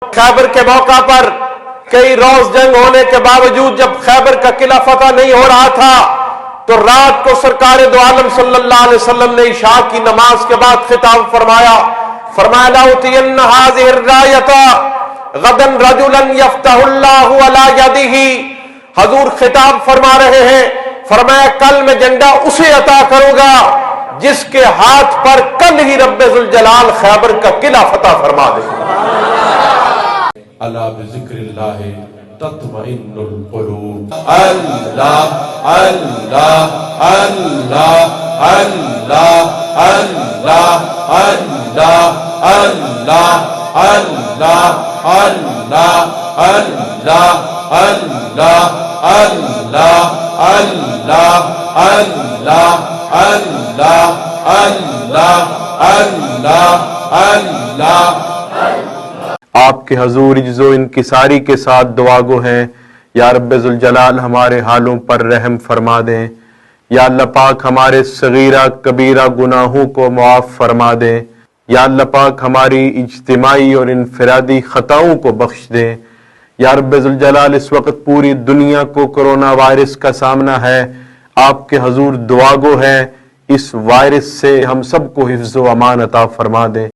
खैबर के मौका पर कई रोज जंग होने के बावजूद जब खैबर का किला फतह नहीं हो रहा था तो रात को सरकार दो आलम सल्लल्लाहु अलैहि वसल्लम ने इशा की नमाज के बाद खिताब फरमाया, लाउतियन्न हाज़िहि रायता गदन रजुलन यफ्तहुल्लाहु अला यदिही। हजूर खिताब फरमा रहे हैं, फरमाया कल मैं झंडा उसे अता करूंगा जिसके हाथ पर कल ही रब्बे जुल जलाल खैबर का किला फतह फरमा दे। अला बिज़िक्रिल्लाह तत्मइन्नुल क़ुलूब। अल्लाह अल्लाह अल्लाह अल्लाह अल्लाह अल्लाह अल्लाह अल्लाह अल्लाह अल्लाह अल्लाह अल्लाह अल्लाह अल्लाह अल्लाह अल्लाह अल्लाह अल्लाह। आपके हजूर इज्जो इनकिसारी के साथ दुआगो हैं, या रब्बे जुल जलाल हमारे हालों पर रहम फरमा दें। या अल्लाह पाक हमारे सगीरा कबीरा गुनाहों को मुआफ फरमा दें। या अल्लाह पाक हमारी इज्तिमाई और इनफरादी खताओं को बख्श दें। या रब्बे जुल जलाल इस वक्त पूरी दुनिया को कोरोना वायरस का सामना है, आपके हजूर दुआगो हैं, इस वायरस से हम सबको हिफ्ज़ व अमान अता फरमा दें।